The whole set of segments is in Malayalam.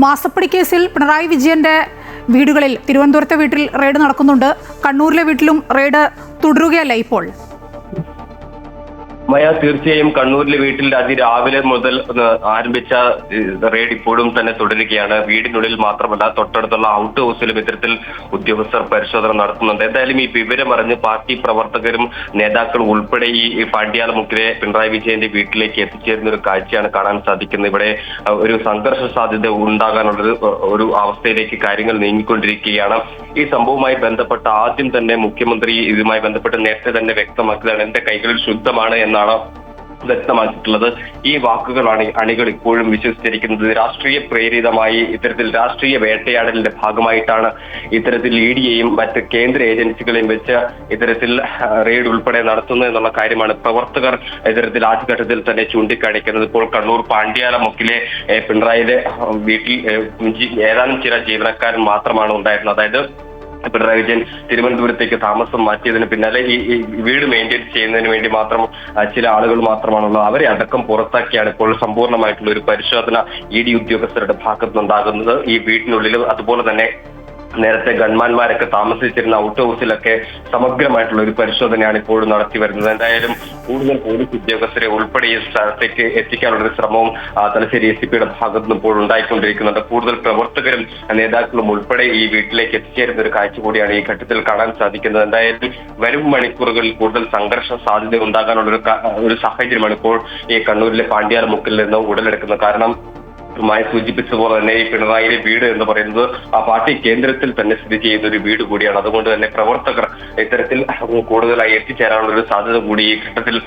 മാസപ്പടി കേസിൽ പിണറായി വിജയന്റെ വീടുകളിൽ തിരുവനന്തപുരത്തെ വീട്ടിൽ റെയ്ഡ് നടക്കുന്നുണ്ട്. കണ്ണൂരിലെ വീട്ടിലും റെയ്ഡ് തുടരുകയല്ലേ ഇപ്പോൾ? തീർച്ചയായും കണ്ണൂരിലെ വീട്ടിൽ അതിരാവിലെ മുതൽ ആരംഭിച്ച റെയ്ഡ് ഇപ്പോഴും തന്നെ തുടരുകയാണ്. വീടിനുള്ളിൽ മാത്രമല്ല, തൊട്ടടുത്തുള്ള ഔട്ട് ഹൗസിലും ഇത്തരത്തിൽ ഉദ്യോഗസ്ഥർ പരിശോധന നടത്തുന്നുണ്ട്. എന്തായാലും ഈ വിവരം അറിഞ്ഞ് പാർട്ടി പ്രവർത്തകരും നേതാക്കളും ഉൾപ്പെടെ ഈ പാണ്ഡ്യാലമുക്കിലെ പിണറായി വിജയന്റെ വീട്ടിലേക്ക് എത്തിച്ചേരുന്ന ഒരു കാഴ്ചയാണ് കാണാൻ സാധിക്കുന്നത്. ഇവിടെ ഒരു സംഘർഷ സാധ്യത ഉണ്ടാകാനുള്ള ഒരു അവസ്ഥയിലേക്ക് കാര്യങ്ങൾ നീങ്ങിക്കൊണ്ടിരിക്കുകയാണ്. ഈ സംഭവവുമായി ബന്ധപ്പെട്ട് ആദ്യം തന്നെ മുഖ്യമന്ത്രി ഇതുമായി ബന്ധപ്പെട്ട് നേരത്തെ തന്നെ വ്യക്തമാക്കുകയാണ്, എന്റെ കൈകളിൽ ശുദ്ധമാണ് എന്നാണ് വ്യക്തമാക്കിയിട്ടുള്ളത്. ഈ വാക്കുകളാണ് അണികൾ ഇപ്പോഴും വിശ്വസിച്ചിരിക്കുന്നത്. രാഷ്ട്രീയ പ്രേരിതമായി ഇത്തരത്തിൽ രാഷ്ട്രീയ വേട്ടയാടലിന്റെ ഭാഗമായിട്ടാണ് ഇത്തരത്തിൽ ഇഡിയെയും മറ്റ് കേന്ദ്ര ഏജൻസികളെയും വെച്ച് ഇത്തരത്തിൽ റെയ്ഡ് ഉൾപ്പെടെ നടത്തുന്നത് എന്നുള്ള കാര്യമാണ് പ്രവർത്തകർ ഇത്തരത്തിൽ ആദ്യഘട്ടത്തിൽ തന്നെ ചൂണ്ടിക്കാണിക്കുന്നത്. ഇപ്പോൾ കണ്ണൂർ പാണ്ഡ്യാലമുക്കിലെ പിണറായിയുടെ വീട്ടിൽ ഏതാനും ചില ജീവനക്കാരൻ മാത്രമാണ് ഉണ്ടായിരുന്നത്. അതായത് പിണറായി വിജയൻ തിരുവനന്തപുരത്തേക്ക് താമസം മാറ്റിയതിന് പിന്നാലെ ഈ വീട് മെയിൻറ്റെയിൻ ചെയ്യുന്നതിന് വേണ്ടി മാത്രം ചില ആളുകൾ മാത്രമാണുള്ളത്. അവരെ അടക്കം പുറത്താക്കിയാണ് ഇപ്പോൾ സമ്പൂർണ്ണമായിട്ടുള്ള ഒരു പരിശോധന ഇഡി ഉദ്യോഗസ്ഥരുടെ ഭാഗത്തുനിന്നുണ്ടാകുന്നത്. ഈ വീടിനുള്ളിലും അതുപോലെ തന്നെ നേരത്തെ ഗൺമാന്മാരൊക്കെ താമസിച്ചിരുന്ന ഔട്ട് ഹൗസിലൊക്കെ സമഗ്രമായിട്ടുള്ള ഒരു പരിശോധനയാണ് ഇപ്പോഴും നടത്തി വരുന്നത്. എന്തായാലും കൂടുതൽ പോലീസ് ഉദ്യോഗസ്ഥരെ ഉൾപ്പെടെ ഈ സ്ഥലത്തേക്ക് എത്തിക്കാനുള്ള ഒരു ശ്രമവും തലശ്ശേരി SCPയുടെ ഭാഗത്തുനിന്ന് ഇപ്പോൾ ഉണ്ടായിക്കൊണ്ടിരിക്കുന്നുണ്ട്. കൂടുതൽ പ്രവർത്തകരും നേതാക്കളും ഉൾപ്പെടെ ഈ വീട്ടിലേക്ക് എത്തിച്ചേരുന്ന ഒരു കാഴ്ച കൂടിയാണ് ഈ ഘട്ടത്തിൽ കാണാൻ സാധിക്കുന്നത്. എന്തായാലും വരും മണിക്കൂറുകളിൽ കൂടുതൽ സംഘർഷ സാധ്യത ഉണ്ടാകാനുള്ള ഒരു സാഹചര്യമാണ് ഇപ്പോൾ ഈ കണ്ണൂരിലെ പാണ്ഡ്യാലമുക്കിൽ നിന്ന് ഉടലെടുക്കുന്നത്. കാരണം സൂചിപ്പിച്ച പോലെ തന്നെ ഈ പിണറായിയുടെ വീട് എന്ന് പറയുന്നത് ആ പാർട്ടി കേന്ദ്രത്തിൽ തന്നെ സ്ഥിതി ചെയ്യുന്ന ഒരു വീട് കൂടിയാണ്. അതുകൊണ്ട് തന്നെ പ്രവർത്തകർ ഇത്തരത്തിൽ കൂടുതലായി എത്തിച്ചേരാനുള്ള ഒരു സാധ്യത കൂടി ഈ ഘട്ടത്തിൽ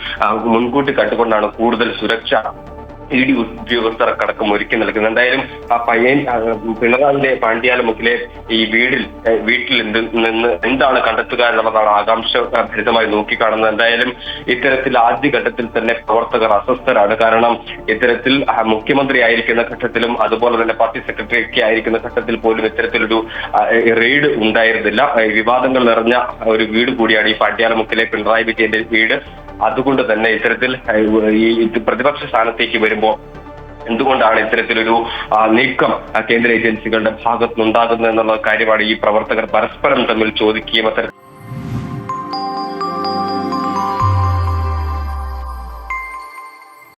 മുൻകൂട്ടി കണ്ടുകൊണ്ടാണ് കൂടുതൽ സുരക്ഷ ഇഡി ഉദ്യോഗസ്ഥർക്കടക്കം ഒരുക്കി നൽകുന്നത്. എന്തായാലും ആ പിണറായിയുടെ പാണ്ഡ്യാലമുക്കിലെ ഈ വീട്ടിൽ നിന്ന് എന്താണ് കണ്ടെത്തുക എന്നുള്ളതാണ് ആകാംക്ഷ ഭരിതമായി നോക്കിക്കാണുന്നത്. എന്തായാലും ഇത്തരത്തിൽ ആദ്യഘട്ടത്തിൽ തന്നെ പ്രവർത്തകർ അസ്വസ്ഥരാണ്. കാരണം ഇത്തരത്തിൽ മുഖ്യമന്ത്രി ആയിരിക്കുന്ന ഘട്ടത്തിലും അതുപോലെ തന്നെ പാർട്ടി സെക്രട്ടറി ഒക്കെ ആയിരിക്കുന്ന ഘട്ടത്തിൽ പോലും ഇത്തരത്തിലൊരു റെയ്ഡ് ഉണ്ടായിരുന്നില്ല. വിവാദങ്ങൾ നിറഞ്ഞ ഒരു വീട് കൂടിയാണ് ഈ പാണ്ഡ്യാലമുക്കിലെ പിണറായി വിജയന്റെ വീട്. അതുകൊണ്ട് തന്നെ ഇത്തരത്തിൽ ഈ പ്രതിപക്ഷ സ്ഥാനത്തേക്ക് വരുമ്പോൾ എന്തുകൊണ്ടാണ് ഇത്തരത്തിലൊരു നീക്കം കേന്ദ്ര ഏജൻസികളുടെ ഭാഗത്തുനിന്നുണ്ടാകുന്നത് എന്നുള്ള കാര്യമാണ് ഈ പ്രവർത്തകർ പരസ്പരം തമ്മിൽ ചോദിക്കുകയും